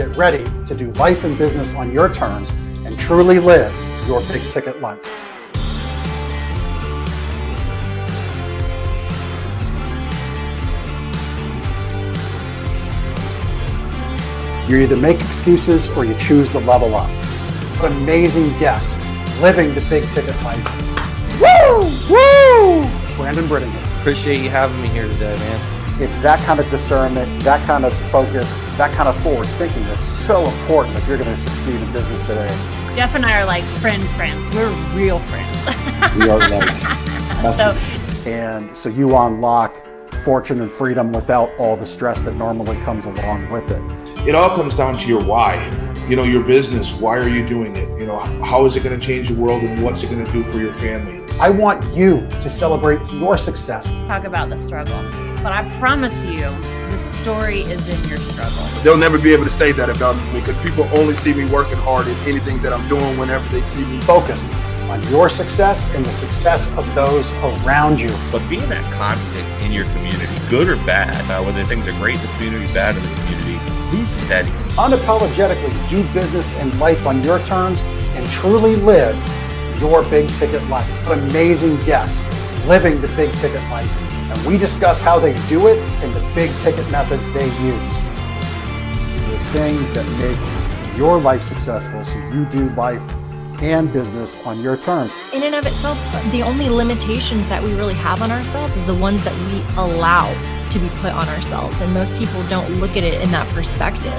Get ready to do life and business on your terms and truly live your big ticket life. You either make excuses or you choose to level up. What amazing guests living the big ticket life. Woo! Woo! Brandon Brittingham. Appreciate you having me here today, man. It's that kind of discernment, that kind of focus, that kind of forward thinking that's so important if you're going to succeed in business today. Jeff and I are like friends. We're real friends. We are And so you unlock fortune and freedom without all the stress that normally comes along with it. It all comes down to your why. Your business, why are you doing it? How is it going to change the world and what's it going to do for your family? I want you to celebrate your success. Talk about the struggle, but I promise you, the story is in your struggle. They'll never be able to say that about me because people only see me working hard in anything that I'm doing whenever they see me. Focused on your success and the success of those around you. But being that constant in your community, good or bad, whether things are great in the community, bad in the community, who's steady? Unapologetically do business and life on your terms and truly live your big ticket life. What amazing guests living the big ticket life. And we discuss how they do it and the big ticket methods they use. The things that make your life successful so you do life and business on your terms. In and of itself, the only limitations that we really have on ourselves is the ones that we allow to be put on ourselves. And most people don't look at it in that perspective.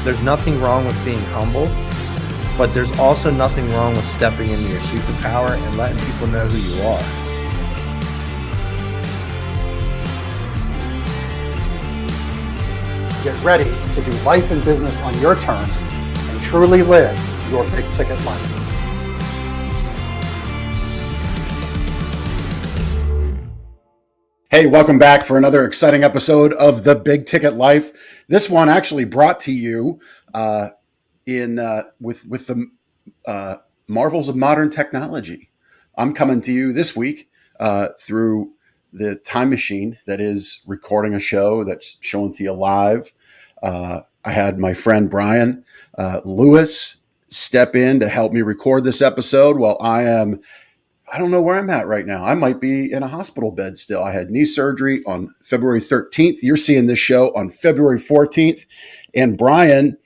There's nothing wrong with being humble, but there's also nothing wrong with stepping into your superpower and letting people know who you are. Get ready to do life and business on your terms and truly live your big ticket life. Hey, welcome back for another exciting episode of The Big Ticket Life. This one actually brought to you with the marvels of modern technology. I'm coming to you this week through the time machine that is recording a show that's showing to you live. I had my friend Brian Lewis step in to help me record this episode while I don't know where I'm at right now. I might be in a hospital bed still. I had knee surgery on February 13th. You're seeing this show on February 14th. And Brian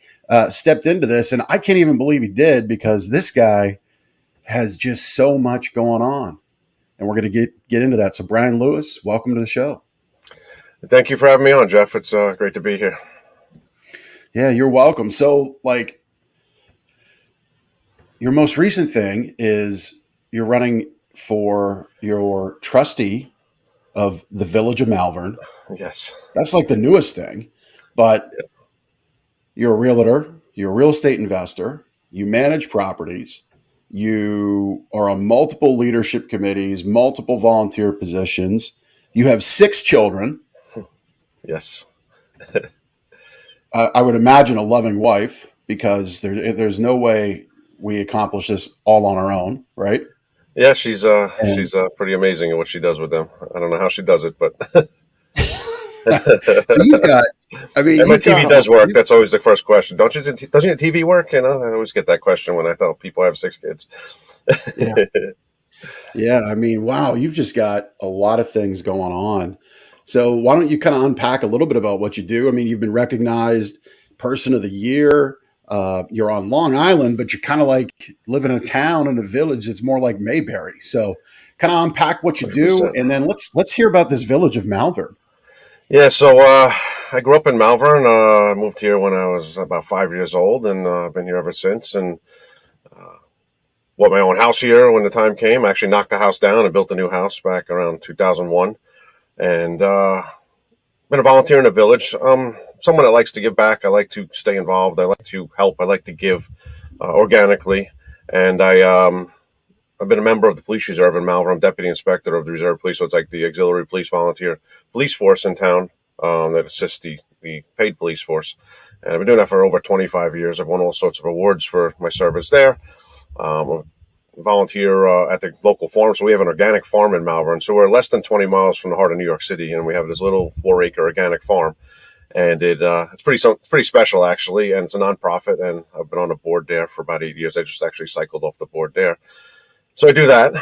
stepped into this, and I can't even believe he did because this guy has just so much going on. And we're going to get into that. So Brian Lewis, welcome to the show. Thank you for having me on, Jeff. It's great to be here. Yeah, you're welcome. So your most recent thing is you're running for your trustee of the Village of Malvern. Yes. That's like the newest thing, but you're a realtor, you're a real estate investor, you manage properties, you are on multiple leadership committees, multiple volunteer positions. You have 6 children. Yes. I would imagine a loving wife because there's no way we accomplish this all on our own, right? Yeah, she's pretty amazing at what she does with them. I don't know how she does it, but so you've got. I mean, and my TV does work. That's always the first question. Doesn't your TV work? I always get that question when I tell people I have 6 kids. Yeah. Yeah. I mean, wow, you've just got a lot of things going on. So why don't you kind of unpack a little bit about what you do? I mean, you've been recognized Person of the Year. You're on Long Island, but you're kind of like live in a town in a village that's more like Mayberry. So kind of unpack what you do, 100%. and then let's hear about this Village of Malvern. Yeah, so I grew up in Malvern. I moved here when I was about 5 years old, and I've been here ever since. And bought my own house here when the time came. I actually knocked the house down and built a new house back around 2001. And been a volunteer in the village. Someone that likes to give back. I like to stay involved. I like to help. I like to give organically. And I've been a member of the police reserve in Malvern. I'm deputy inspector of the reserve police. So it's like the auxiliary police volunteer police force in town that assists the paid police force. And I've been doing that for over 25 years. I've won all sorts of awards for my service there. Volunteer at the local farm. So we have an organic farm in Malvern. So we're less than 20 miles from the heart of New York City. And we have this little 4-acre organic farm. and it's pretty special actually, and it's a nonprofit, and I've been on the board there for about 8 years. I just actually cycled off the board there. So I do that.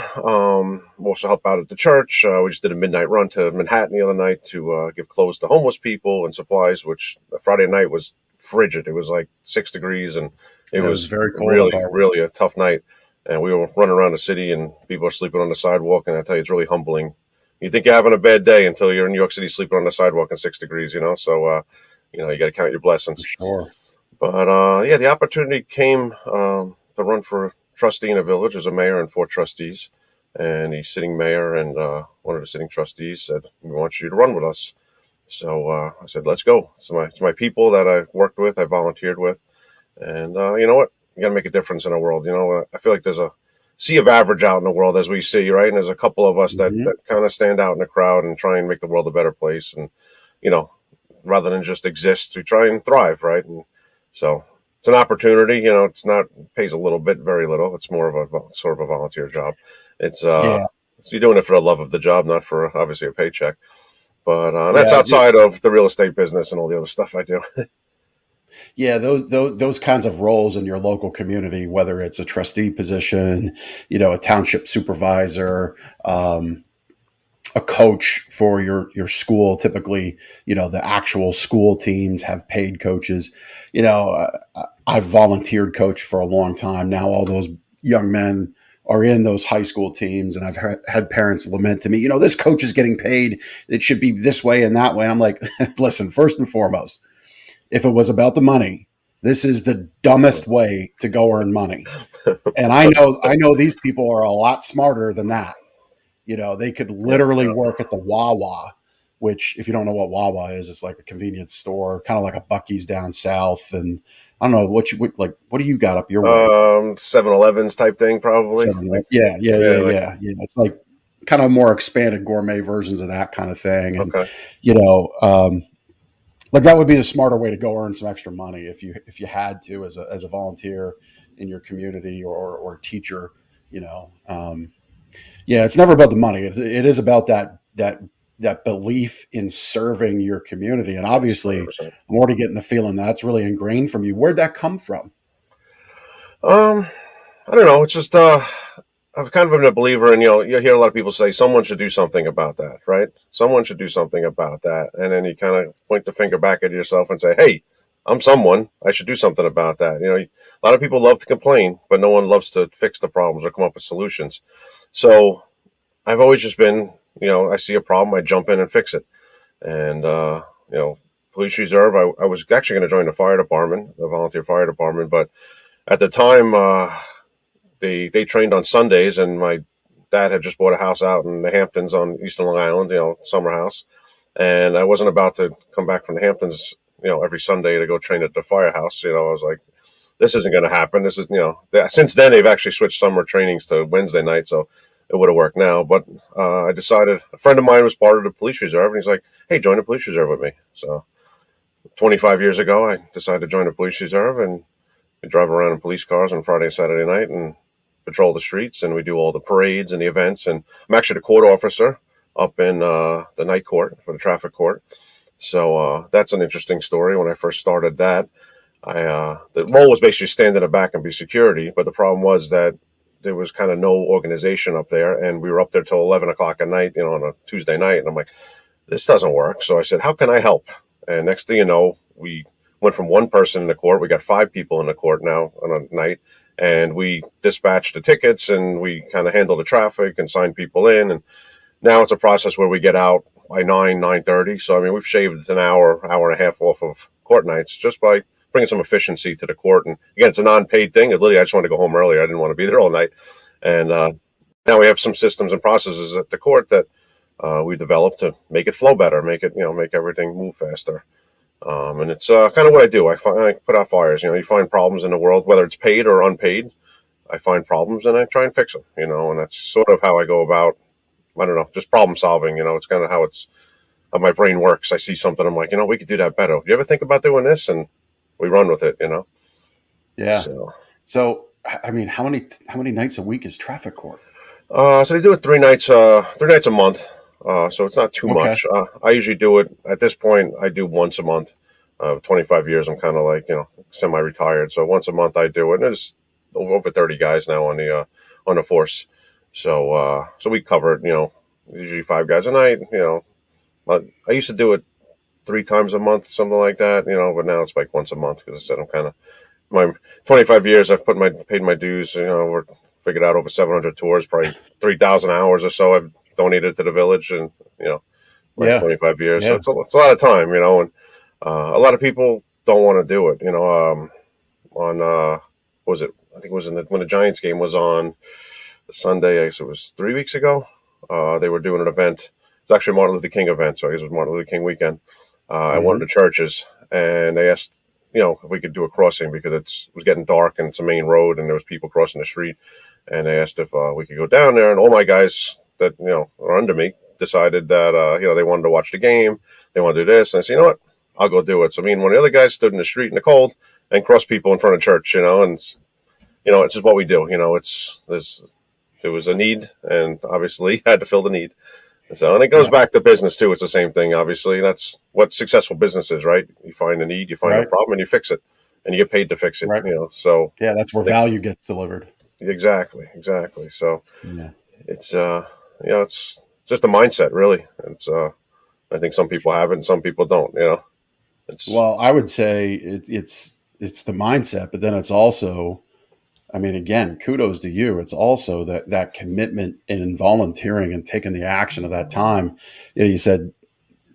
We also help out at the church. We just did a midnight run to Manhattan the other night to give clothes to homeless people and supplies, which Friday night was frigid. It was like 6 degrees, and it was very cold. really a tough night. And we were running around the city, and people are sleeping on the sidewalk, and I tell you, it's really humbling. You think you're having a bad day until you're in New York City sleeping on the sidewalk in 6 degrees, So, you got to count your blessings. For sure. But, the opportunity came to run for trustee in a village. As a mayor and 4 trustees, and the sitting mayor and one of the sitting trustees said, "We want you to run with us." So I said, "Let's go." It's my people that I've worked with, I volunteered with, and you know what? You got to make a difference in the world. I feel like there's a sea of average out in the world, as we see, right? And there's a couple of us that kind of stand out in the crowd and try and make the world a better place. And rather than just exist, we try and thrive, right? And so it's an opportunity. It's not pays a little bit, very little. It's more of a sort of a volunteer job. It's you're doing it for the love of the job, not for obviously a paycheck. But that's outside of the real estate business and all the other stuff I do. Yeah, those kinds of roles in your local community, whether it's a trustee position, a township supervisor, a coach for your school. Typically, the actual school teams have paid coaches. I've volunteered coach for a long time now. All those young men are in those high school teams, and I've had parents lament to me, this coach is getting paid. It should be this way and that way. I'm like, listen, first and foremost, if it was about the money, this is the dumbest way to go earn money. And I know these people are a lot smarter than that. They could literally work at the Wawa, which, if you don't know what Wawa is, it's like a convenience store, kind of like a Buc-ee's down south. And I don't know what do you got up your way? 7-Elevens type thing, probably. Yeah. It's like kind of more expanded gourmet versions of that kind of thing. And, okay. Like that would be the smarter way to go earn some extra money if you had to as a volunteer in your community or a teacher. It's never about the money. It is about that belief in serving your community. And obviously, 100%. I'm already getting the feeling that's really ingrained from you. Where'd that come from? I don't know. It's just I've kind of been a believer, and you hear a lot of people say someone should do something about that, right? Someone should do something about that, and then you kind of point the finger back at yourself and say, "Hey, I'm someone. I should do something about that." A lot of people love to complain, but no one loves to fix the problems or come up with solutions. So I've always just been, I see a problem, I jump in and fix it. And police reserve, I was actually going to join the fire department, the volunteer fire department, but at the time, they trained on Sundays, and my dad had just bought a house out in the Hamptons on Eastern Long Island, summer house. And I wasn't about to come back from the Hamptons, every Sunday to go train at the firehouse. I was like, this isn't going to happen. This is, since then they've actually switched summer trainings to Wednesday night. So it would have worked now. But I decided, a friend of mine was part of the police reserve, and he's like, "Hey, join the police reserve with me." So 25 years ago, I decided to join the police reserve, and we drive around in police cars on Friday and Saturday night and patrol the streets, and we do all the parades and the events. And I'm actually the court officer up in the night court for the traffic court. So that's an interesting story. When I first started that, the role was basically stand in the back and be security. But the problem was that there was kind of no organization up there, and we were up there till 11 o'clock at night, on a Tuesday night. And I'm like, this doesn't work. So I said, how can I help? And next thing you know, we went from one person in the court. We got 5 people in the court now on a night. And we dispatch the tickets, and we kind of handle the traffic and sign people in. And now it's a process where we get out by 9:30. So, we've shaved an hour and a half off of court nights just by bringing some efficiency to the court. And again, it's a non-paid thing. Literally, I just wanted to go home earlier. I didn't want to be there all night. And now we have some systems and processes at the court that we developed to make it flow better, make everything move faster. And it's kind of what I do. I put out fires. You find problems in the world, whether it's paid or unpaid. I find problems and I try and fix them. And that's sort of how I go about. I don't know, just problem solving. It's kind of how my brain works. I see something, I'm like, we could do that better. Do you ever think about doing this? And we run with it. Yeah. So how many nights a week is traffic court? So they do it 3 nights a month. So it's not too much. I usually do it at this point. I do once a month. 25 years, I'm kind of like, semi-retired. So once a month I do it. And there's over 30 guys now on the force. So we cover it, usually 5 guys a night. I used to do it 3 times a month, something like that, but now it's like once a month because I said I'm kind of my 25 years. I've paid my dues. We're figured out over 700 tours, probably 3,000 hours or so I've donated to the village, and last 25 years. So it's a lot of time, and a lot of people don't want to do it. On what was it? I think it was when the Giants game was on Sunday. I guess it was 3 weeks ago. They were doing an event. It was actually a Martin Luther King event, so I guess it was Martin Luther King weekend. At one of the churches, and they asked, if we could do a crossing because it was getting dark and it's a main road and there was people crossing the street. And they asked if we could go down there, and all my guys that are under me decided that they wanted to watch the game, they want to do this, and I said, you know what, I'll go do it. So me and one of the other guys stood in the street in the cold and crossed people in front of church, and it's just what we do. There was a need, and obviously had to fill the need. And it goes back to business too. It's the same thing. Obviously, that's what successful business is, right? You find a need, you find a problem, and you fix it, and you get paid to fix it. Right. So that's where value gets delivered. Exactly. So it's it's just a mindset, really. It's I think some people have it and some people don't. Well, I would say it's the mindset, but then it's also, I mean, again, kudos to you. It's also that commitment and volunteering and taking the action of that time. You said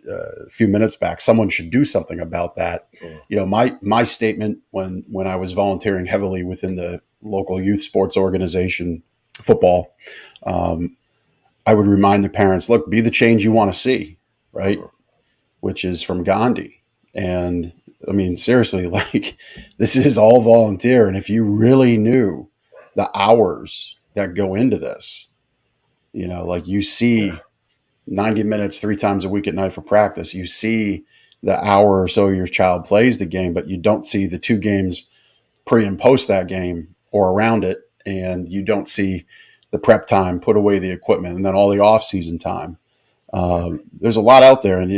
a few minutes back, someone should do something about that. My statement when I was volunteering heavily within the local youth sports organization, football, I would remind the parents, look, be the change you want to see, right? Which is from Gandhi. And I mean, seriously, like, this is all volunteer. And if you really knew the hours that go into this, like you see 90 minutes 3 times a week at night for practice, you see the hour or so your child plays the game, but you don't see the 2 games pre and post that game or around it. And you don't see the prep time, put away the equipment, and then all the off season time. There's a lot out there, and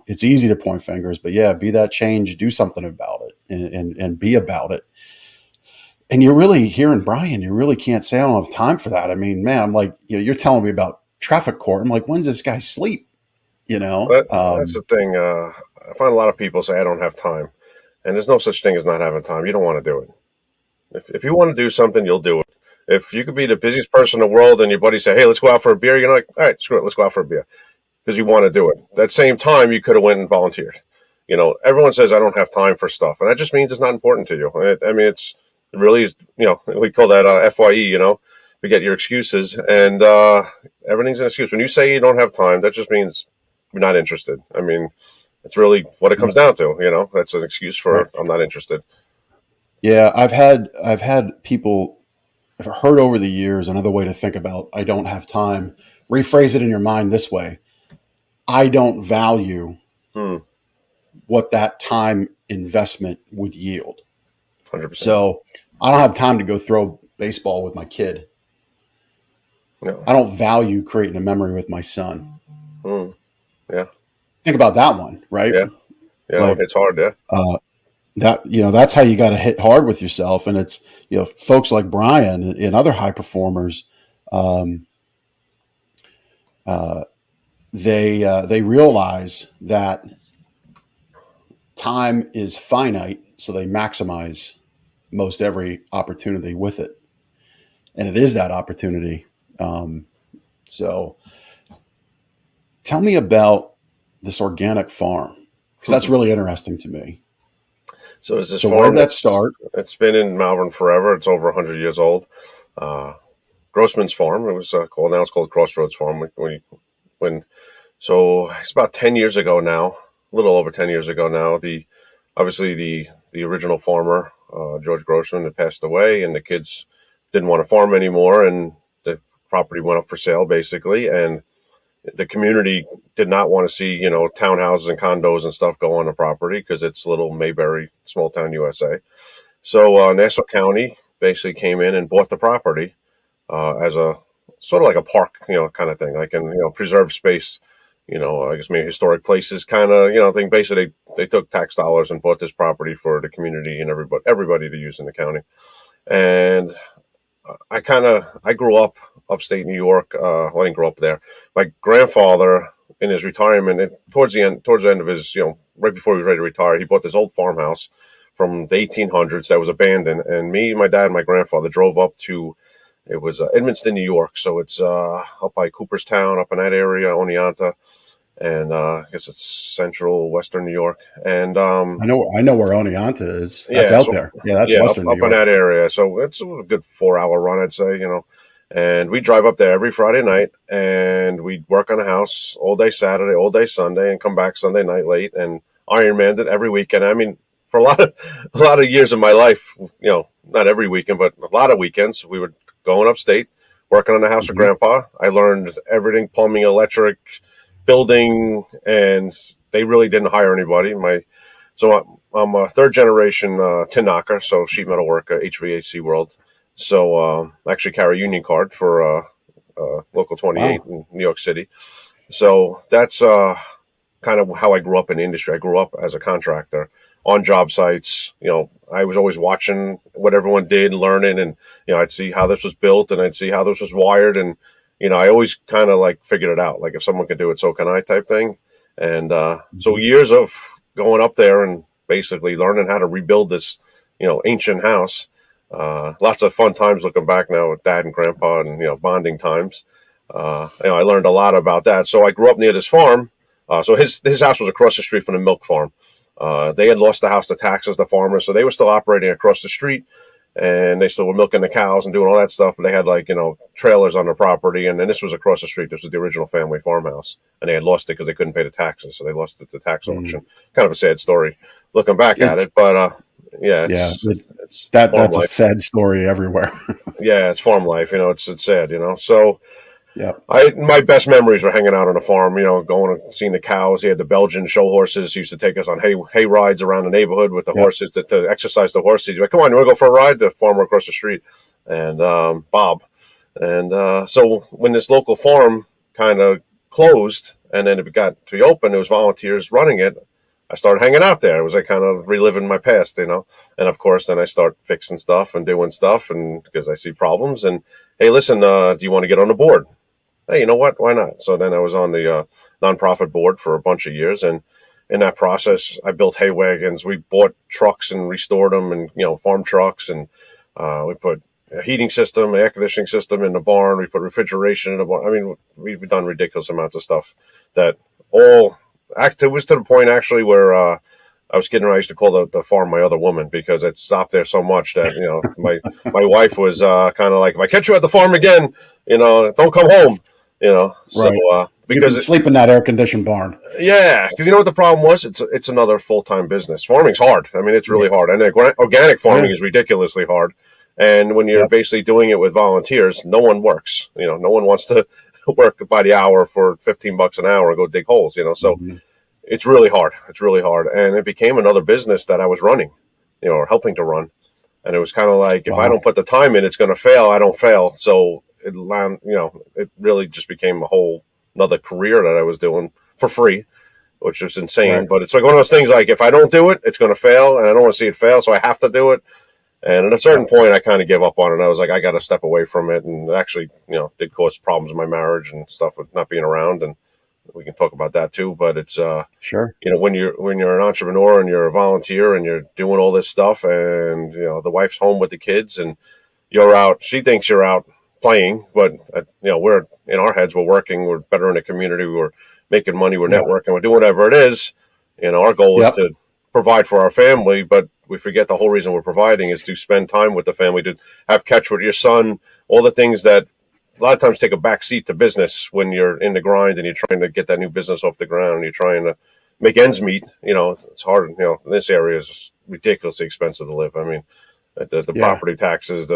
it's easy to point fingers, but be that change, do something about it, and be about it. And you're really hearing Brian, you really can't say I don't have time for that. I mean, man, I'm like, you're telling me about traffic court. I'm like, when's this guy sleep? That's the thing. I find a lot of people say I don't have time, and there's no such thing as not having time. You don't want to do it. If you want to do something, you'll do it. If you could be the busiest person in the world and your buddy say, hey, let's go out for a beer, you're like, all right, screw it, let's go out for a beer, because you want to do it. At that same time, you could have went and volunteered. Everyone says I don't have time for stuff, and that just means it's not important to you. It really is, we call that FYE, forget your excuses, and everything's an excuse. When you say you don't have time, that just means you're not interested. I mean, it's really what it comes down to, that's an excuse for I'm not interested. Yeah, I've had people, I've heard over the years, another way to think about I don't have time, rephrase it in your mind this way: I don't value what that time investment would yield. 100%. So I don't have time to go throw baseball with my kid. No. I don't value creating a memory with my son. Yeah. Think about that one, right? Yeah. Like, it's hard. Yeah. That's how you got to hit hard with yourself. And it's, folks like Brian and other high performers, they realize that time is finite, so they maximize most every opportunity with it. And it is that opportunity. So tell me about this organic farm, because that's really interesting to me. So is this So farm? where did that start? It's been in Malvern forever. It's over 100 years old. Grossman's farm. It was called, now it's called Crossroads Farm. So it's about 10 years ago now, a little over 10 years ago now. The original farmer, George Grossman, had passed away, and the kids didn't want to farm anymore, and the property went up for sale basically, and the community did not want to see, townhouses and condos and stuff go on the property because it's little Mayberry, small town USA. So Nassau County basically came in and bought the property as a sort of like a park, kind of thing, like in preserved space I guess maybe historic places kind of, thing. Basically, they took tax dollars and bought this property for the community and everybody to use in the county. And I grew up upstate New York. I didn't grow up there. My grandfather, in his retirement, and towards the end of his, right before he was ready to retire, he bought this old farmhouse from the 1800s that was abandoned. And me, my dad, and my grandfather drove up to, it was Edmonston, New York. So it's up by Cooperstown, up in that area, Oneonta. And I guess it's central Western New York. And I know where Oneonta is. That's out there. Yeah, that's Western New up York. In that area. So it's a good 4-hour run, I'd say. And we drive up there every Friday night, and we'd work on a house all day Saturday, all day Sunday, and come back Sunday night late and Iron Man it every weekend. I mean, for a lot of years of my life, not every weekend, but a lot of weekends, we would go upstate, working on the house with Grandpa. I learned everything: plumbing, electric, building, and they really didn't hire anybody. I'm a third generation tin knocker, so sheet metal worker, HVAC world. So I actually carry a union card for Local 28 in New York City. So that's kind of how I grew up in the industry. I grew up as a contractor on job sites. I was always watching what everyone did, learning, and I'd see how this was built, and I'd see how this was wired, and I always kind of like figured it out. Like, if someone could do it, so can I, type thing. And so years of going up there and basically learning how to rebuild this, ancient house. Lots of fun times looking back now with Dad and Grandpa, and bonding times. I learned a lot about that. So I grew up near this farm. So his house was across the street from the milk farm. They had lost the house to taxes, the farmers, so they were still operating across the street, and they still were milking the cows and doing all that stuff. But they had trailers on their property, and then this was across the street. This was the original family farmhouse, and they had lost it because they couldn't pay the taxes, so they lost it to tax auction. Kind of a sad story looking back at it, but it's that's life. a sad story everywhere. Yeah, it's farm life. It's sad. So. Yeah, my best memories were hanging out on a farm, going and seeing the cows. He had the Belgian show horses. He used to take us on hay rides around the neighborhood with the horses to exercise the horses. He's like, "Come on, you want to go for a ride?" The farmer across the street, and Bob. And so when this local farm kind of closed and then it got to be open, there was volunteers running it. I started hanging out there. It was like kind of reliving my past, And of course, then I start fixing stuff and doing stuff, and because I see problems. And hey, listen, do you want to get on the board? Hey, you know what? Why not? So then I was on the nonprofit board for a bunch of years. And in that process, I built hay wagons. We bought trucks and restored them, and, farm trucks. And we put a heating system, an air conditioning system in the barn. We put refrigeration in the barn. I mean, we've done ridiculous amounts of stuff that it was to the point actually where I was kidding around. I used to call the farm my other woman, because it stopped there so much that, my wife was kind of like, if I catch you at the farm again, don't come home. So right. Because sleep in that air conditioned barn. Yeah, because what the problem was? It's another full-time business. Farming's hard. I mean, it's really hard, and organic farming is ridiculously hard. And when you're basically doing it with volunteers, no one works. No one wants to work by the hour for $15 an hour and go dig holes. So it's really hard. It's really hard, and it became another business that I was running, or helping to run. And it was kind of like, if I don't put the time in, it's going to fail. I don't fail. So it really just became a whole another career that I was doing for free, which was insane. Right. But it's like one of those things, like, if I don't do it, it's going to fail, and I don't want to see it fail, so I have to do it. And at a certain point, I kind of gave up on it. I was like, I got to step away from it. And it actually, did cause problems in my marriage and stuff with not being around. And we can talk about that too. But it's sure. When you're an entrepreneur and you're a volunteer and you're doing all this stuff, and the wife's home with the kids and you're out. She thinks you're out playing, but we're in our heads. We're working. We're better in the community. We're making money. We're networking. We're doing whatever it is. Our goal is to provide for our family, but we forget the whole reason we're providing is to spend time with the family, to have catch with your son, all the things that a lot of times take a back seat to business when you're in the grind and you're trying to get that new business off the ground and you're trying to make ends meet. It's hard. In this area is ridiculously expensive to live. I mean, the property taxes,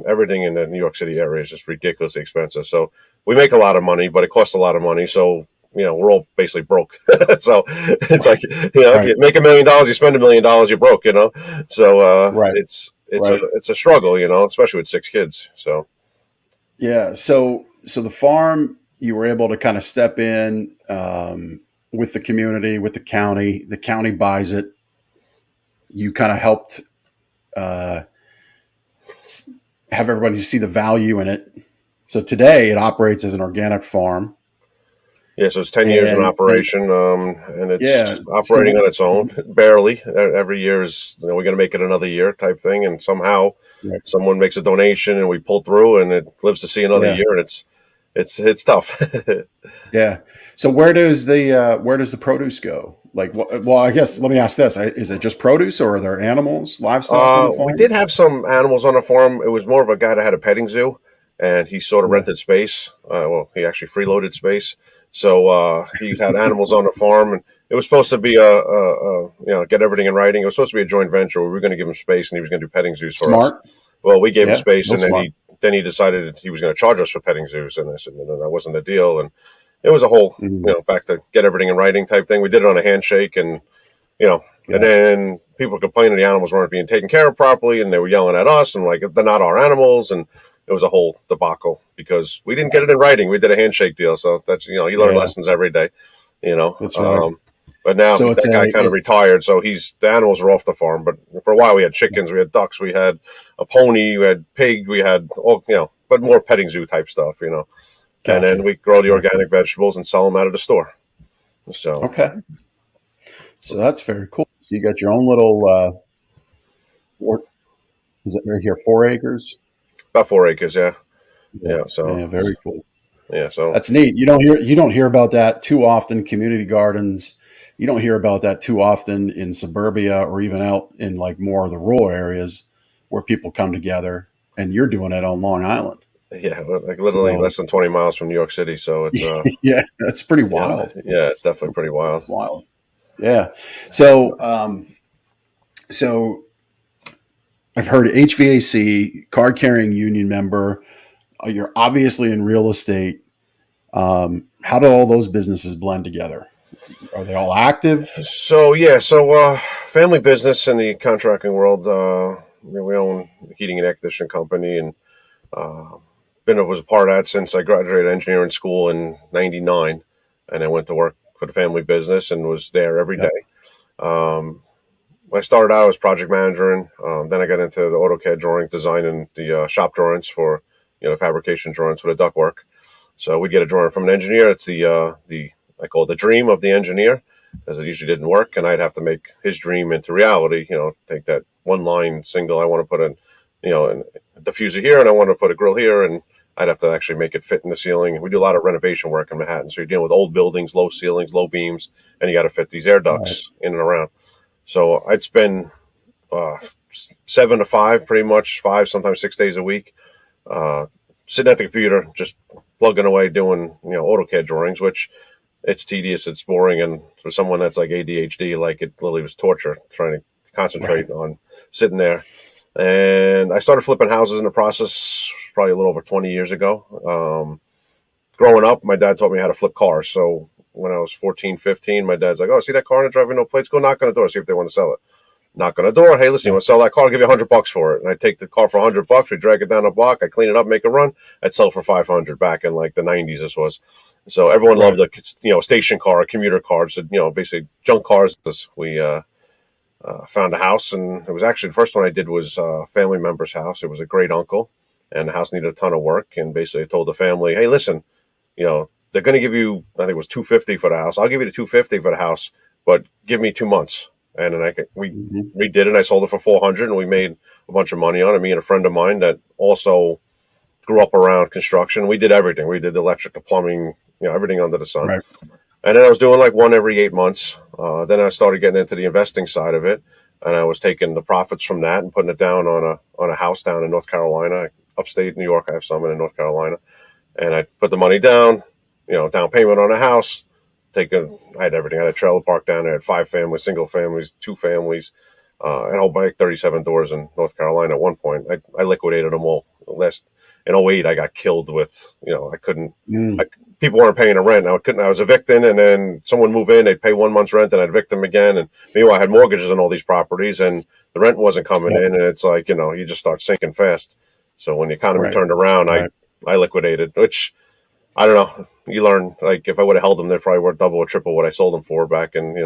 everything in the New York City area is just ridiculously expensive. So we make a lot of money, but it costs a lot of money. So we're all basically broke. So it's like, if you make $1 million, you spend $1 million, you're broke, So it's a struggle, especially with 6 kids. So yeah. So the farm you were able to kind of step in with the community, with the county. The county buys it. You kind of helped have everybody see the value in it. So today it operates as an organic farm. Yeah, so it's 10 years in operation, and it's operating on its own, barely. Every year is, we're going to make it another year type thing, and somehow someone makes a donation, and we pull through, and it lives to see another year, and it's tough. Yeah. So where does the produce go? Like, well, I guess let me ask this: is it just produce, or are there animals, livestock on the farm? We did have some animals on the farm. It was more of a guy that had a petting zoo, and he sort of rented space. Well, he actually freeloaded space. So he had animals on the farm, and it was supposed to be get everything in writing. It was supposed to be a joint venture where we were going to give him space, and he was going to do petting zoos for us. Well, we gave him space, and then he decided he was going to charge us for petting zoos, and I said, no, that wasn't the deal. And it was a whole, back to get everything in writing type thing. We did it on a handshake, and and then people were complaining the animals weren't being taken care of properly, and they were yelling at us, and like, they're not our animals, and it was a whole debacle because we didn't get it in writing. We did a handshake deal. So that's, you learn lessons every day, That's right. But now that guy kind of retired. So the animals are off the farm. But for a while we had chickens, we had ducks, we had a pony, we had pig, we had all, but more petting zoo type stuff, Gotcha. And then we grow the organic vegetables and sell them out of the store. So, okay. So that's very cool. So you got your own little, is it right here, 4 acres? About 4 acres, yeah. So very cool. Yeah, so that's neat. You don't hear about that too often. Community gardens, you don't hear about that too often in suburbia or even out in like more of the rural areas where people come together. And you're doing it on Long Island. Yeah, like literally less than 20 miles from New York City. So it's yeah, that's pretty wild. Yeah, it's definitely pretty wild. Wild. Yeah. So so I've heard HVAC, card carrying union member. You're obviously in real estate. How do all those businesses blend together? Are they all active? So family business in the contracting world. We own a heating and air conditioning company, and was a part of that since I graduated engineering school in '99, and I went to work for the family business and was there every day. When I started out as project manager, and then I got into the AutoCAD drawing design and the shop drawings for fabrication drawings for the ductwork. So we'd get a drawing from an engineer. It's the I call it the dream of the engineer, because it usually didn't work, and I'd have to make his dream into reality. Take that one line single. I want to put a diffuser here, and I want to put a grill here, and I'd have to actually make it fit in the ceiling. We do a lot of renovation work in Manhattan, so you're dealing with old buildings, low ceilings, low beams, and you got to fit these air ducts in and around. So I'd spend 7 to 5, pretty much 5, sometimes 6 days a week, sitting at the computer, just plugging away, doing AutoCAD drawings, which it's tedious, it's boring, and for someone that's like ADHD, like, it literally was torture trying to concentrate on sitting there. And I started flipping houses in the process probably a little over 20 years ago. Growing up, my dad taught me how to flip cars. So when I was 14, 15, my dad's like, oh, see that car and driving no plates? Go knock on the door, see if they want to sell it. Knock on the door. Hey, listen, you want to sell that car? I'll give you $100 for it. And I take the car for $100. We drag it down the block. I clean it up, make a run. I'd sell for $500 back in like the 90s. This was. So everyone loved the station car, commuter cars, basically junk cars. We found a house, and it was actually the first one I did was a family member's house. It was a great uncle, and the house needed a ton of work. And basically I told the family, hey, listen, they're going to give you, I think it was $250 for the house. I'll give you the $250 for the house, but give me 2 months. And then we did it. I sold it for $400, and we made a bunch of money on it. Me and a friend of mine that also grew up around construction. We did everything. We did the electric, the plumbing, everything under the sun. Right. And then I was doing like one every 8 months. Then I started getting into the investing side of it, and I was taking the profits from that and putting it down on a house down in North Carolina, upstate New York. I have some in North Carolina, and I put the money down, down payment on a house. I had everything. I had a trailer park down there. I had 5 families, single families, 2 families, and I'll buy 37 doors in North Carolina at one point. I liquidated them all. In 2008, I got killed with, I couldn't, people weren't paying the rent. I was evicting, and then someone move in, they'd pay 1 month's rent, and I'd evict them again. And meanwhile, I had mortgages on all these properties, and the rent wasn't coming in. And it's like, you just start sinking fast. So when the economy turned around, I liquidated, which I don't know. You learn, like, if I would have held them, they're probably worth double or triple what I sold them for back in,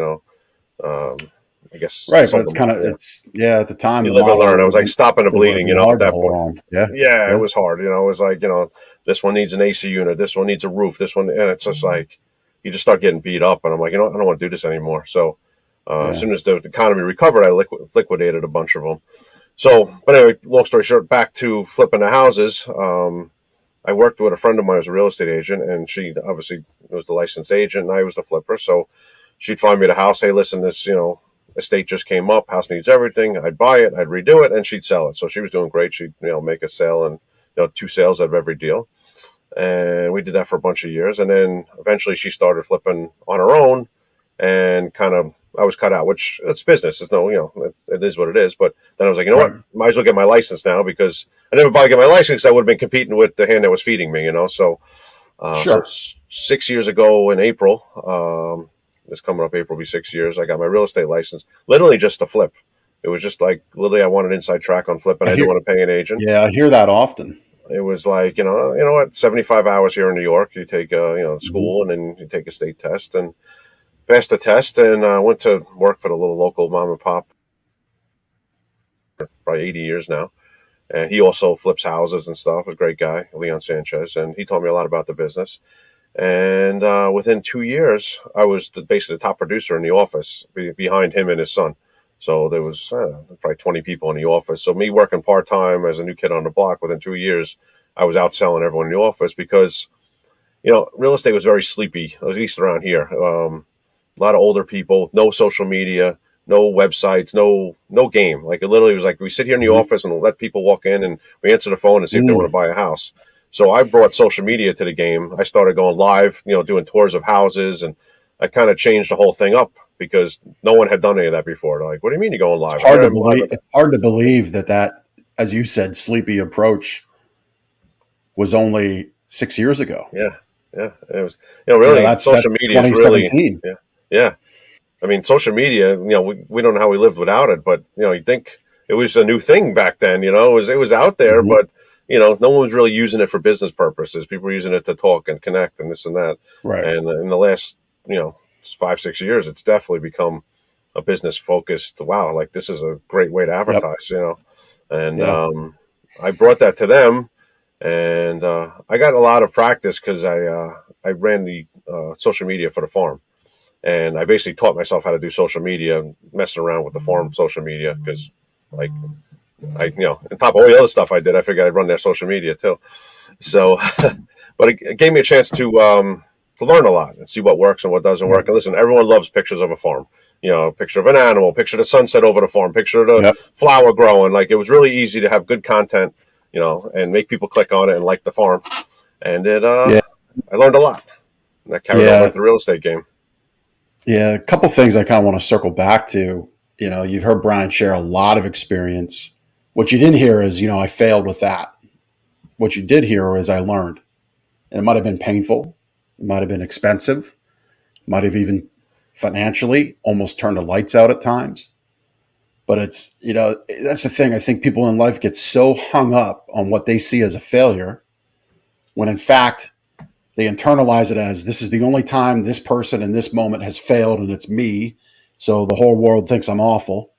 I guess I Right, but sold it's them. kind of Yeah. at the time You the live and model learn. I was like stopping the it would have bleeding, been at hard to that hold point. on. Yeah, Yeah, it yeah, was hard. It was like, this one needs an AC unit, this one needs a roof, this one, and it's just like, you just start getting beat up. And I'm like, I don't want to do this anymore. So as yeah. soon as the economy recovered, I liquidated a bunch of them. So, but anyway, long story short, back to flipping the houses. I worked with a friend of mine who was a real estate agent, and she obviously was the licensed agent, and I was the flipper. So she'd find me the house. Hey, listen, this, estate just came up. House needs everything. I'd buy it. I'd redo it, and she'd sell it. So she was doing great. She'd, make a sale and, 2 sales out of every deal. And we did that for a bunch of years. And then eventually she started flipping on her own, and kind of, I was cut out, which it's business. It's no, it is what it is. But then I was like, Right. what? Might as well get my license now, because I never bothered to get my license, because I would have been competing with the hand that was feeding me, So, Sure. 6 years ago in April, it's coming up April, will be 6 years. I got my real estate license, literally just to flip. It was just like, literally, I wanted inside track on flipping. I I didn't hear. want to pay an agent. Yeah, I hear that often. It was like, what, 75 hours here in New York. You take, Mhm. school, and then you take a state test, and passed the test, and went to work for the little local mom and pop, probably 80 years now. And he also flips houses and stuff. A great guy, Leon Sanchez, and he taught me a lot about the business. And within 2 years, I was basically the top producer in the office, behind him and his son. So there was probably 20 people in the office. So me working part time as a new kid on the block, within 2 years, I was outselling everyone in the office, because real estate was very sleepy, at least around here. A lot of older people, no social media, no websites, no game. Like, it literally was like, we sit here in the Mhm. office and let people walk in, and we answer the phone and see if they want to Mm. buy a house. So I brought social media to the game. I started going live, doing tours of houses, and I kind of changed the whole thing up, because no one had done any of that before. They're like, what do you mean you're going It's live? hard Yeah, to I'm live. believe. It's hard to believe that, as you said, sleepy approach was only 6 years ago. Yeah, yeah. It was, really, That's social media is really, 2017. yeah, yeah. I mean, social media, we don't know how we lived without it, but, you think it was a new thing back then, it was out there, Mhm. but, no one was really using it for business purposes. People were using it to talk and connect and this and that. Right. And in the last, 5, 6 years, it's definitely become a business focused. Wow. Like, this is a great way to Yep. advertise, and, Yeah. I brought that to them, and, I got a lot of practice, because I ran the, social media for the farm. And I basically taught myself how to do social media, messing around with the farm social media, because, like, on top of all the other stuff I did, I figured I'd run their social media too. So, but it gave me a chance to learn a lot and see what works and what doesn't work. Right. And listen, everyone loves pictures of a farm. Picture of an animal, picture of the sunset over the farm, picture of the Yep. flower growing. Like, it was really easy to have good content, and make people click on it and like the farm. And Yeah. I learned a lot. And that carried over Yeah. into the real estate game. Yeah. A couple things I kind of want to circle back to. You've heard Brian share a lot of experience. What you didn't hear is, I failed with that. What you did hear is I learned. And it might have been painful. It might have been expensive. Might have even financially almost turned the lights out at times. But it's, that's the thing. I think people in life get so hung up on what they see as a failure, when in fact they internalize it as, this is the only time this person in this moment has failed, and it's me. So the whole world thinks I'm awful,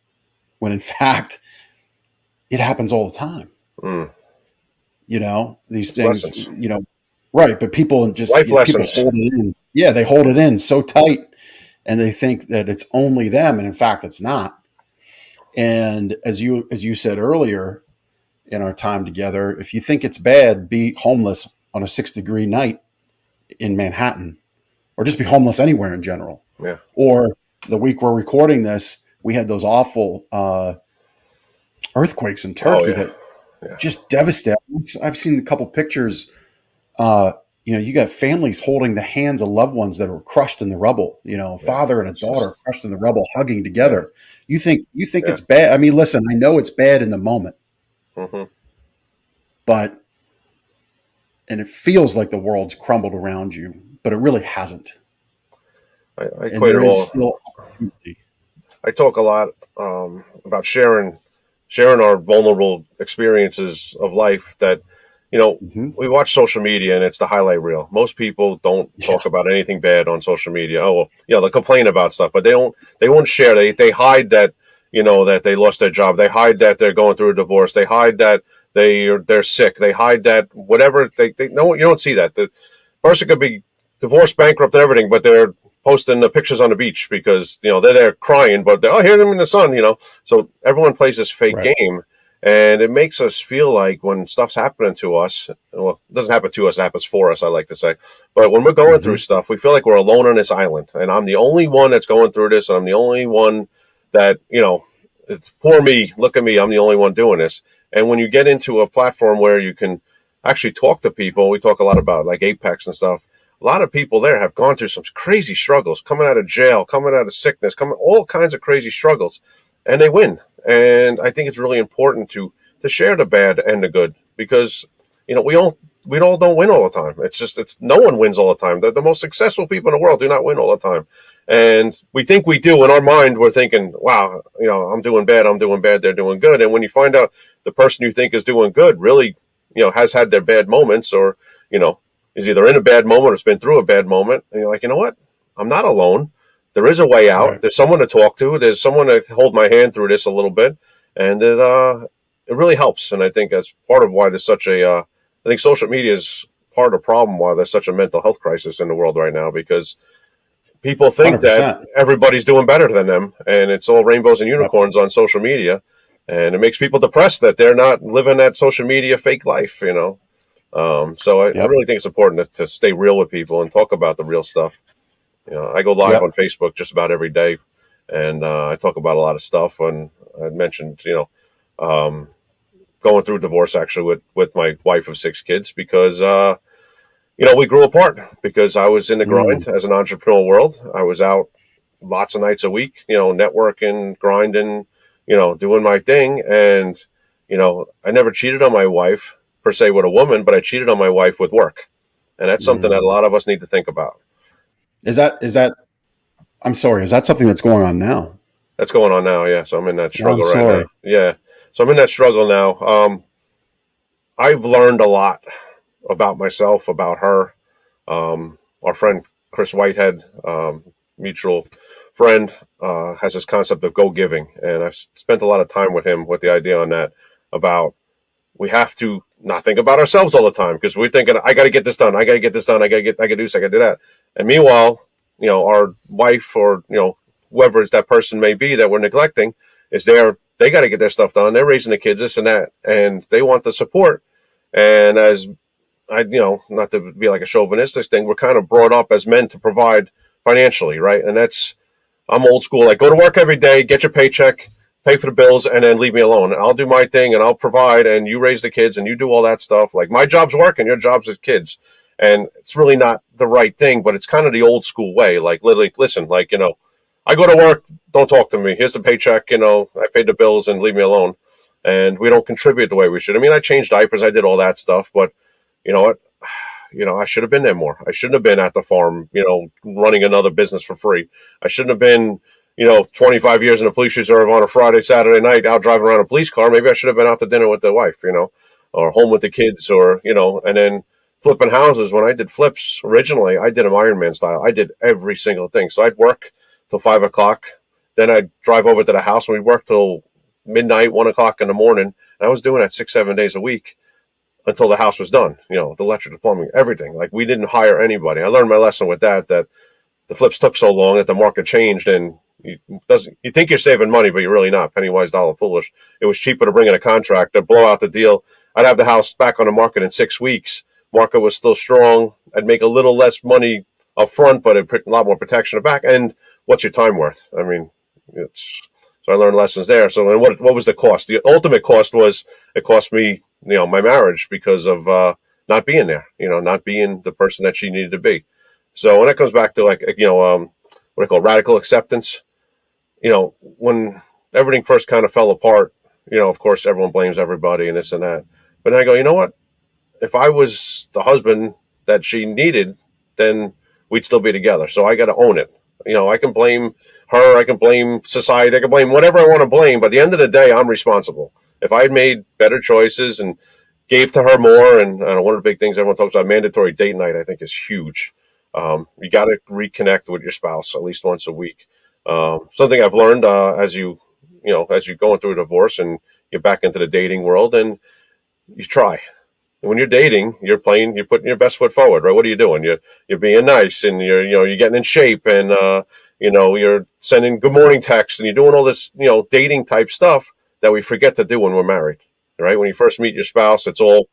when in fact it happens all the time. Mm. These It's things, lessons. right. But people just, Life people lessons. hold it in. Yeah. They hold it in so tight, and they think that it's only them. And in fact, it's not. And as you said earlier in our time together, if you think it's bad, be homeless on a 6-degree night in Manhattan, or just be homeless anywhere in general. Yeah. Or the week we're recording this, we had those awful earthquakes in Turkey that just devastated. I've seen a couple pictures. You got families holding the hands of loved ones that were crushed in the rubble. Father and a daughter crushed in the rubble, hugging together. You think it's bad? I mean, listen, I know it's bad in the moment, but and it feels like the world's crumbled around you, but it really hasn't. I And equate there it is all. still opportunity. I talk a lot about sharing our vulnerable experiences of life, that we watch social media and it's the highlight reel. Most people don't talk about anything bad on social media. Oh, well, they'll complain about stuff, but they won't share. They hide that, that they lost their job. They hide that they're going through a divorce. They hide that they're sick. They hide that whatever no, you don't see that. The person could be divorced, bankrupt, and everything, but they're posting the pictures on the beach because, they're there crying, but hear them in the sun, So everyone plays this fake game. And it makes us feel like when stuff's happening to us, well, it doesn't happen to us, it happens for us, I like to say. But when we're going through stuff, we feel like we're alone on this island. And I'm the only one that's going through this. And I'm the only one that, it's poor me, look at me, I'm the only one doing this. And when you get into a platform where you can actually talk to people, we talk a lot about like Apex and stuff. A lot of people there have gone through some crazy struggles, coming out of jail, coming out of sickness, all kinds of crazy struggles, and they win. And I think it's really important to share the bad and the good because, we all don't win all the time. It's no one wins all the time. The most successful people in the world do not win all the time. And we think we do. In our mind, we're thinking, wow, I'm doing bad, they're doing good. And when you find out the person you think is doing good really, has had their bad moments or, is either in a bad moment or has been through a bad moment. And you're like, you know what? I'm not alone. There is a way out. Right. There's someone to talk to. There's someone to hold my hand through this a little bit. And it really helps. And I think that's part of why there's such I think social media is part of the problem why there's such a mental health crisis in the world right now, because people think 100%. That everybody's doing better than them. And it's all rainbows and unicorns on social media. And it makes people depressed that they're not living that social media fake life, So I really think it's important to stay real with people and talk about the real stuff. I go live on Facebook just about every day, and I talk about a lot of stuff. And I mentioned, going through divorce actually with my wife of 6 kids because, we grew apart because I was in the grind as an entrepreneurial world. I was out lots of nights a week, networking, grinding, doing my thing. And, I never cheated on my wife per se with a woman, but I cheated on my wife with work. And that's something that a lot of us need to think about. Is that I'm sorry, is that something that's going on now? That's going on now, yeah. So I'm in that struggle right now. Yeah. So I'm in that struggle now. I've learned a lot about myself, about her. Our friend Chris Whitehead, mutual friend, has this concept of go-giving. And I've spent a lot of time with him with the idea on that about we have to not think about ourselves all the time because we're thinking, I got to get this done. I got to get this done. I got to do this. I got to do that. And meanwhile, our wife or, whoever that person may be that we're neglecting is there. They got to get their stuff done. They're raising the kids, this and that, and they want the support. And as I, not to be like a chauvinistic thing, we're kind of brought up as men to provide financially. Right. And I'm old school. Like go to work every day, get your paycheck, pay for the bills, and then leave me alone. I'll do my thing and I'll provide and you raise the kids and you do all that stuff. Like my job's work and your job's as kids. And it's really not the right thing, but it's kind of the old school way. Like literally, listen, like, I go to work, don't talk to me. Here's the paycheck, I paid the bills and leave me alone. And we don't contribute the way we should. I mean, I changed diapers, I did all that stuff, but you know what? I should have been there more. I shouldn't have been at the farm, running another business for free. I shouldn't have been 25 years in a police reserve on a Friday, Saturday night out driving around a police car. Maybe I should have been out to dinner with the wife, or home with the kids or, and then flipping houses. When I did flips originally, I did them Ironman style. I did every single thing. So I'd work till 5 o'clock. Then I'd drive over to the house and we'd work till midnight, 1 o'clock in the morning. And I was doing that 6-7 days a week until the house was done, the electric, the plumbing, everything. Like we didn't hire anybody. I learned my lesson with that the flips took so long that the market changed and you think you're saving money, but you're really not. Penny wise, dollar foolish. It was cheaper to bring in a contractor, blow out the deal. I'd have the house back on the market in 6 weeks. Market was still strong. I'd make a little less money up front, but a lot more protection back. And what's your time worth? I mean, so I learned lessons there. So, and what was the cost? The ultimate cost was it cost me, my marriage because of not being there. Not being the person that she needed to be. So when that comes back to like, what I call radical acceptance, when everything first kind of fell apart, of course, everyone blames everybody and this and that. But then I go, you know what? If I was the husband that she needed, then we'd still be together. So I got to own it. I can blame her. I can blame society. I can blame whatever I want to blame. But at the end of the day, I'm responsible. If I had made better choices and gave to her more. And one of the big things everyone talks about, mandatory date night, I think is huge. You got to reconnect with your spouse at least once a week. Something I've learned as you're going through a divorce and you're back into the dating world, and you try. When you're dating, you're putting your best foot forward, right? What are you doing? You're being nice, and you're getting in shape, and you're sending good morning texts, and you're doing all this dating type stuff that we forget to do when we're married, right? When you first meet your spouse, it's all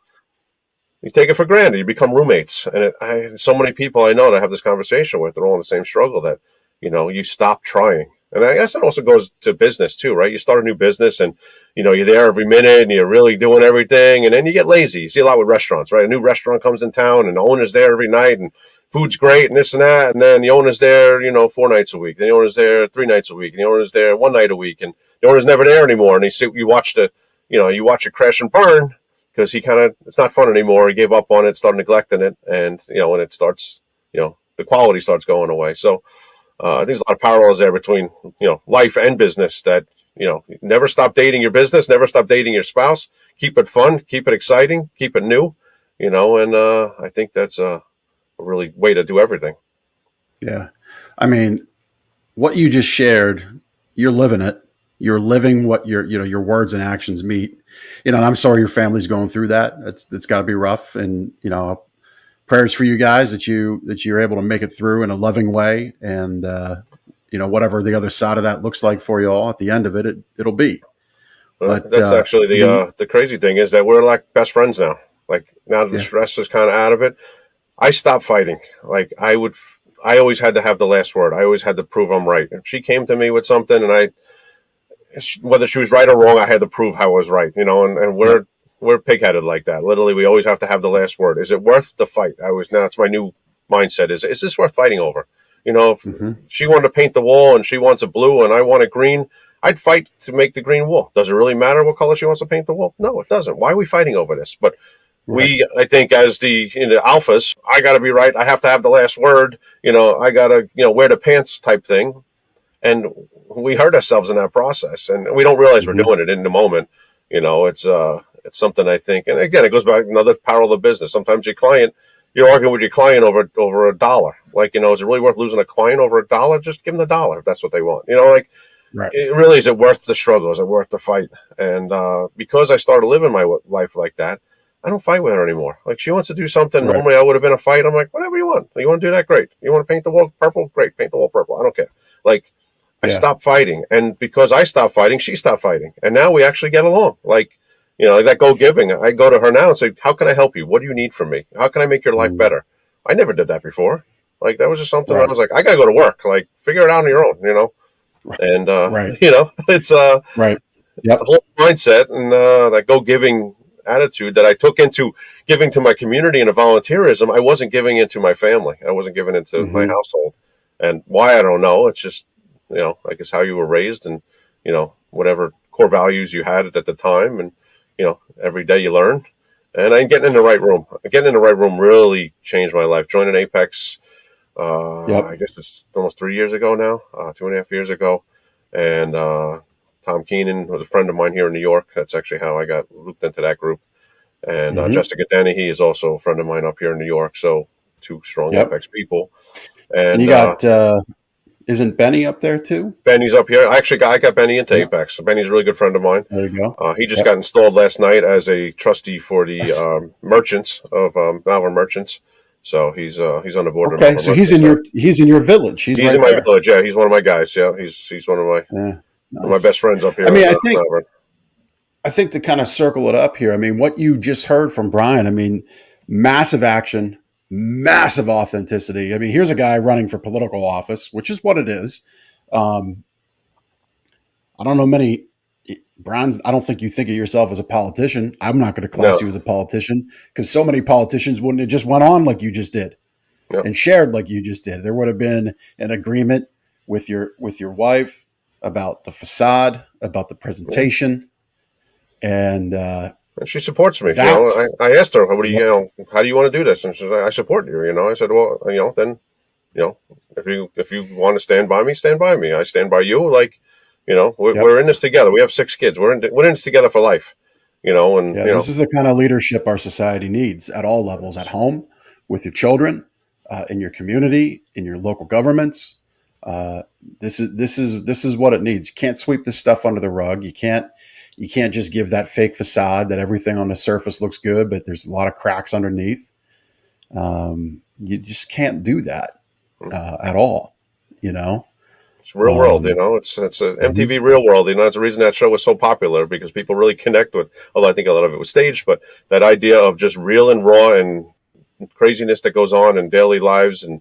you take it for granted. You become roommates, and so many people I know that I have this conversation with, they're all in the same struggle that you stop trying. And I guess it also goes to business too, right? You start a new business and, you're there every minute and you're really doing everything. And then you get lazy. You see a lot with restaurants, right? A new restaurant comes in town and the owner's there every night and food's great and this and that. And then the owner's there, 4 nights a week. Then the owner's there 3 nights a week. And the owner's there 1 night a week. And the owner's never there anymore. And you watch it crash and burn because it's not fun anymore. He gave up on it, started neglecting it. And, when it starts, the quality starts going away. So, I think there's a lot of parallels there between, life and business that, never stop dating your business, never stop dating your spouse, keep it fun, keep it exciting, keep it new, and I think that's a really way to do everything. Yeah. I mean, what you just shared, you're living it. You're living what your words and actions meet. And I'm sorry your family's going through that. It's got to be rough. And, prayers for you guys that you're able to make it through in a loving way, and whatever the other side of that looks like for you all at the end of it, it'll be. But that's actually the crazy thing is that we're like best friends now. Like now that the stress is kind of out of it, I stopped fighting. Like I always had to have the last word. I always had to prove I'm right. If she came to me with something and whether she was right or wrong, I had to prove how I was right. And we're pig-headed like that. Literally, we always have to have the last word. Is it worth the fight? Now it's my new mindset. Is this worth fighting over? If she wanted to paint the wall and she wants it blue and I want it green, I'd fight to make the green wall. Does it really matter what color she wants to paint the wall? No, it doesn't. Why are we fighting over this? But I think as the alphas, I got to be right. I have to have the last word. I got to wear the pants type thing. And we hurt ourselves in that process. And we don't realize we're doing it in the moment. It's something I think, and again, it goes back to another parallel of business. Sometimes you're arguing with your client over $1. Like, is it really worth losing a client over $1? Just give them the $1 if that's what they want. It really is it worth the struggle? Is it worth the fight? And because I started living my life like that, I don't fight with her anymore. Like she wants to do something. Right. Normally I would have been a fight. I'm like, whatever you want. You want to do that? Great. You want to paint the wall purple? Great. Paint the wall purple. I don't care. Like I stopped fighting. And because I stopped fighting, she stopped fighting. And now we actually get along. Like that go giving. I go to her now and say, how can I help you? What do you need from me? How can I make your life better? I never did that before. Like that was just something I was like, I got to go to work. Like figure it out on your own, And, it's it's a whole mindset and that go giving attitude that I took into giving to my community and a volunteerism. I wasn't giving into my family. I wasn't giving into my household. And why, I don't know. It's just, I guess how you were raised and, whatever core values you had at the time. And, every day you learn. And I'm getting in the right room. Getting in the right room really changed my life. Joining Apex, I guess it's almost 3 years ago now, 2.5 years ago. And Tom Keenan was a friend of mine here in New York. That's actually how I got looped into that group. And Jessica Dennehy is also a friend of mine up here in New York. So 2 strong Apex people. And you got, isn't Benny up there too? Benny's up here. I got Benny into Apex. So Benny's a really good friend of mine. There you go. He just got installed last night as a trustee for the merchants of Malvern Merchants. So he's on the board. Okay, so he's in your village. He's right in my there. village. Yeah, he's one of my guys. Yeah, he's one of my best friends up here. I mean, I think to kind of circle it up here. I mean, what you just heard from Brian. I mean, massive action, massive authenticity. I mean, here's a guy running for political office, which is what it is. I don't know many. Brian, I don't think you think of yourself as a politician. I'm not going to class you as a politician because so many politicians wouldn't have just went on like you just did and shared like you just did. There would have been an agreement with your wife about the facade, about the presentation, and she supports me. I asked her, "What do you, how do you want to do this?" And she's like, "I support you." I said, "Well, then, if you want to stand by me, stand by me. I stand by you." Like. We're in this together. We have 6 kids. We're in this together for life. And Yeah, this is the kind of leadership our society needs at all levels, at home, with your children, in your community, in your local governments. This is what it needs. You can't sweep this stuff under the rug. You can't just give that fake facade that everything on the surface looks good, but there's a lot of cracks underneath. You just can't do that at all. You know, it's real world. um, It's a mhm. MTV Real World. That's the reason that show was so popular, because people really connect with. Although I think a lot of it was staged, but that idea of just real and raw and craziness that goes on in daily lives. And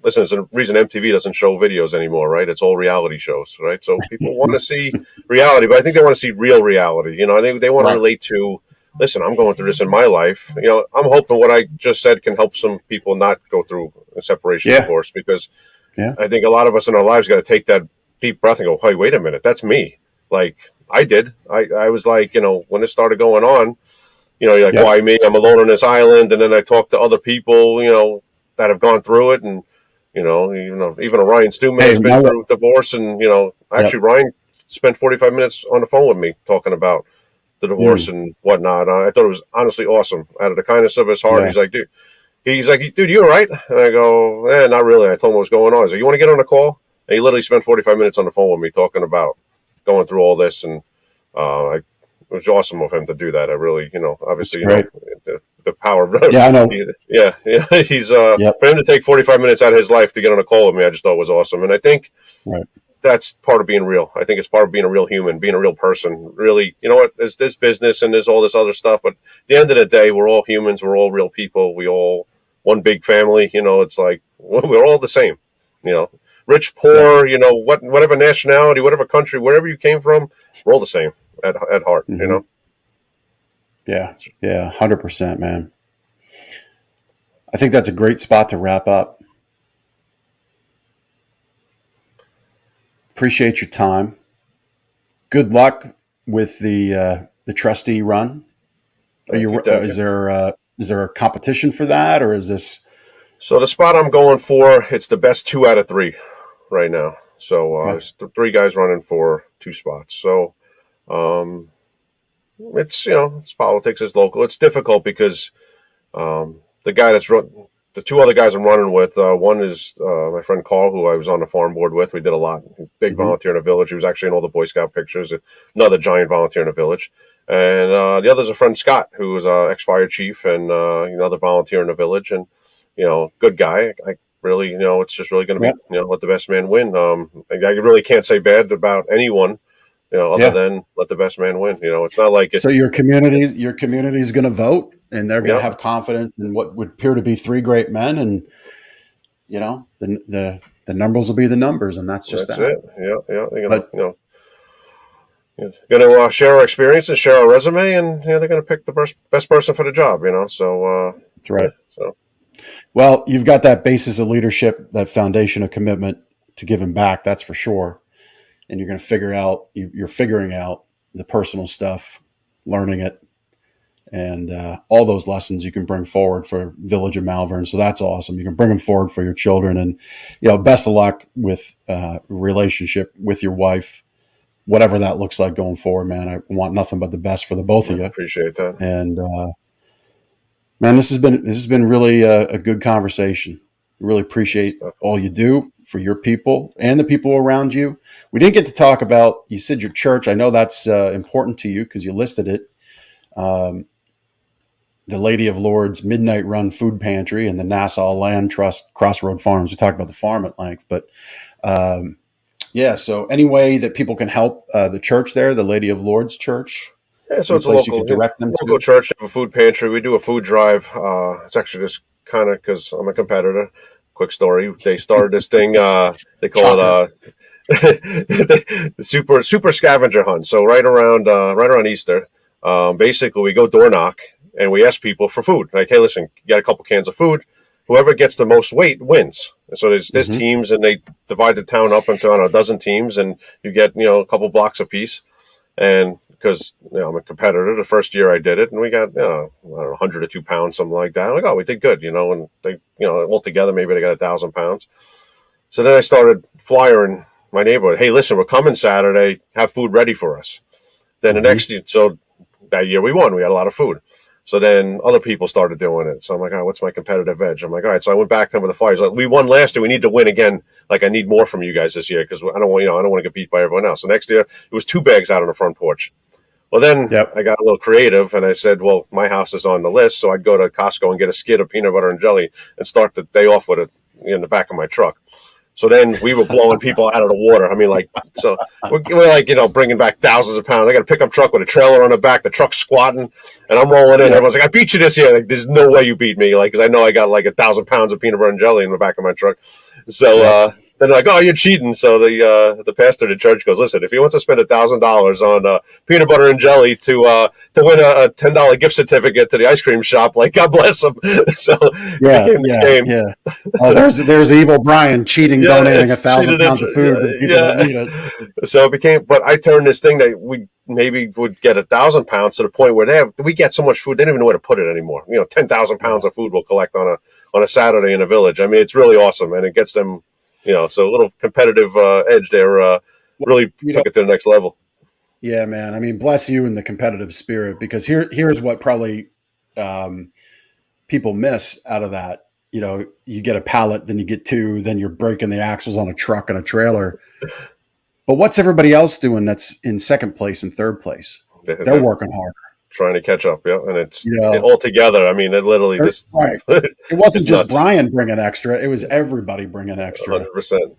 listen, there's a reason MTV doesn't show videos anymore, right? It's all reality shows, right? So people want to see reality, but I think they want to see real reality. I think they want to Right. relate to, listen, I'm going through this in my life. I'm hoping what I just said can help some people not go through a separation, Yeah. divorce, because Yeah. I think a lot of us in our lives got to take that deep breath and go, hey, wait a minute, that's me. Like I did. I was like, when this started going on, you're like, Yeah. why me? I'm alone on this island. And then I talk to other people, that have gone through it. And, even a Ryan Stewman Hey, has been through divorce. And, Yep. actually Ryan spent 45 minutes on the phone with me talking about the divorce Mm. and whatnot. I thought it was honestly awesome. Out of the kindness of his heart, Yeah. he's like, dude, you all right? And I go, not really. I told him what was going on. He's like, you want to get on a call? And he literally spent 45 minutes on the phone with me talking about going through all this. And it was awesome of him to do that. I really, That's obviously, great. the power of, Yeah, I know. yeah, he's, Yep. for him to take 45 minutes out of his life to get on a call with me, I just thought was awesome. And I think Right. that's part of being real. I think it's part of being a real human, being a real person. Really, there's this business and there's all this other stuff, but at the end of the day, we're all humans. We're all real people. We all one big family. It's like we're all the same. Rich, poor. Whatever nationality, whatever country, wherever you came from, we're all the same at heart. Hmm. Yeah. Yeah. 100%, man. I think that's a great spot to wrap up. Appreciate your time. Good luck with the trustee run. Are Thank you, you? Doug. Is there a competition for that, or is this? So the spot I'm going for, it's the best 2 out of 3 right now. So Okay. it's the 3 guys running for 2 spots. So um, it's it's politics, it's local. It's difficult because the guy the 2 other guys I'm running with. One is my friend Carl, who I was on the farm board with. We did a lot, big Mhm. volunteer in the village. He was actually in all the Boy Scout pictures. Another giant volunteer in the village. And the other is a friend Scott, who was ex-fire chief and another volunteer in the village, and good guy. I really, it's just really going to Yep. be, let the best man win. I really can't say bad about anyone, other Yeah. than let the best man win. It's not like it. So your community is going to vote, and they're going to Yeah, have confidence in what would appear to be 3 great men, and the numbers will be the numbers, and that's just that's that. it. Yeah, yeah. They're gonna, But going to share our experiences, share our resume, and they're going to pick the best person for the job. So that's right. so Well, you've got that basis of leadership, that foundation of commitment to giving back. That's for sure. And you're going to you're figuring out the personal stuff, learning it, and all those lessons you can bring forward for Village of Malvern. So that's awesome. You can bring them forward for your children, and best of luck with relationship with your wife, whatever that looks like going forward, man. I want nothing but the best for the both of you. appreciate that. And man, this has been really a good conversation. Really appreciate Stuff. all you do for your people and the people around you. We didn't get to talk about, you said your church. I know that's important to you because you listed it. Um, the Lady of Lords Midnight Run Food Pantry and the Nassau Land Trust Crossroad Farms. We talked about the farm at length, but yeah. So any way that people can help the church there, the Lady of Lords Church, Yeah, so any it's a place you could direct them local to. church, have a food pantry. We do a food drive. It's actually just kind of because I'm a competitor. Quick story: they started this thing. They call Shocker. it the super scavenger hunt. So right around Easter, basically we go door knock and we ask people for food. Like, hey, listen, you got a couple cans of food. Whoever gets the most weight wins. And so there's Mhm. teams, and they divide the town up into a dozen teams, and you get a couple blocks apiece. And because I'm a competitor, the first year I did it, and we got I don't know, 102 pounds, something like that. I'm like, oh, we did good, and they all together maybe they got 1,000 pounds. So then I started flyering my neighborhood. Hey, listen, we're coming Saturday. Have food ready for us. Then the Mhm. next, so that year we won. We had a lot of food. So then other people started doing it. So I'm like, all right, what's my competitive edge? I'm like, all right. So I went back to them with the flyers. Like, we won last year. We need to win again. Like, I need more from you guys this year because I don't want to get beat by everyone else. So next year it was 2 bags out on the front porch. Well, then I got a little creative and I said, well, my house is on the list. So I'd go to Costco and get a skid of peanut butter and jelly and start the day off with it in the back of my truck. So then we were blowing people out of the water. I mean, like, so we're like, bringing back thousands of pounds. I got a pickup truck with a trailer on the back, the truck's squatting, and I'm rolling in. Everyone's like, I beat you this year. Like, there's no way you beat me. Like, because I know I got like 1,000 pounds of peanut butter and jelly in the back of my truck. So then they're like, oh, you're cheating. So the pastor of the church goes, listen, if he wants to spend $1,000 on peanut butter and jelly to win a $10 gift certificate to the ice cream shop, like, God bless him. So Oh, there's evil Brian cheating, donating 1,000 pounds of food to the people that need it. So it became, but I turned this thing that we maybe would get 1,000 pounds to the point where we get so much food they don't even know where to put it anymore. 10,000 pounds of food we'll collect on a Saturday in a village. I mean, it's really awesome, and it gets them. So a little competitive edge there really took it to the next level. Yeah, man. I mean, bless you in the competitive spirit, because here's what probably people miss out of that. You get a pallet, then you get 2, then you're breaking the axles on a truck and a trailer. But what's everybody else doing that's in second place and third place? They're working harder. Trying to catch up, and it's all together. I mean, it literally just right. It wasn't just nuts. Brian bringing extra; it was everybody bringing extra. 100%.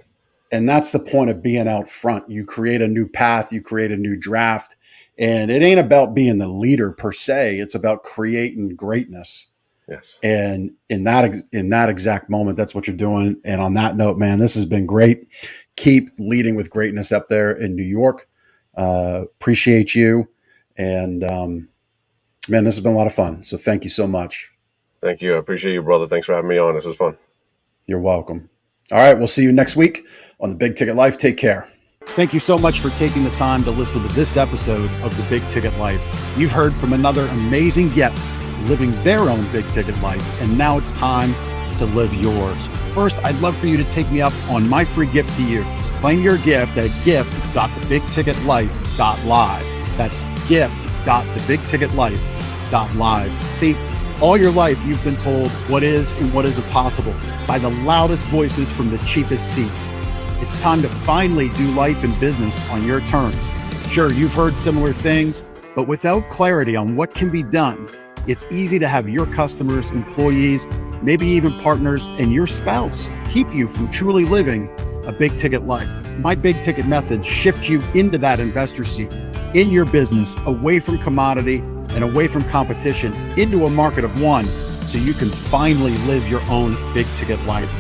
And that's the point of being out front. You create a new path, you create a new draft, and it ain't about being the leader per se. It's about creating greatness. Yes. And in that exact moment, that's what you're doing. And on that note, man, this has been great. Keep leading with greatness up there in New York. Appreciate you, and. Man, this has been a lot of fun. So thank you so much. Thank you. I appreciate you, brother. Thanks for having me on. This was fun. You're welcome. All right. We'll see you next week on the Big Ticket Life. Take care. Thank you so much for taking the time to listen to this episode of the Big Ticket Life. You've heard from another amazing guest living their own big ticket life, and now it's time to live yours. First, I'd love for you to take me up on my free gift to you. Claim your gift at gift.thebigticketlife.live. That's gift.thebigticketlife.live. See, all your life you've been told what is and what isn't possible by the loudest voices from the cheapest seats. It's time to finally do life and business on your terms. Sure, you've heard similar things, but without clarity on what can be done, it's easy to have your customers, employees, maybe even partners, and your spouse keep you from truly living a big ticket life. My big ticket methods shift you into that investor seat in your business, away from commodity and away from competition, into a market of one, so you can finally live your own big ticket life.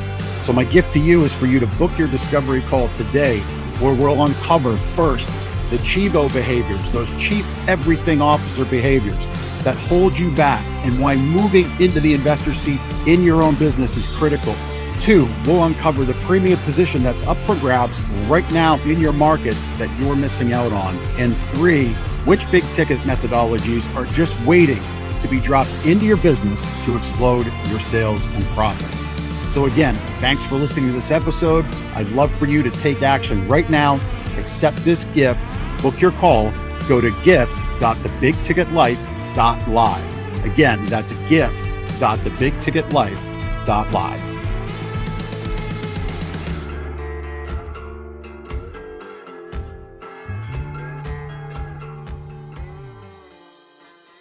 So my gift to you is for you to book your discovery call today, where we'll uncover first the Chivo behaviors, those chief everything officer behaviors that hold you back, and why moving into the investor seat in your own business is critical. 2, we'll uncover the premium position that's up for grabs right now in your market that you're missing out on. And 3, which big ticket methodologies are just waiting to be dropped into your business to explode your sales and profits. So again, thanks for listening to this episode. I'd love for you to take action right now. Accept this gift, book your call, go to gift.thebigticketlife.live. Again, that's gift.thebigticketlife.live.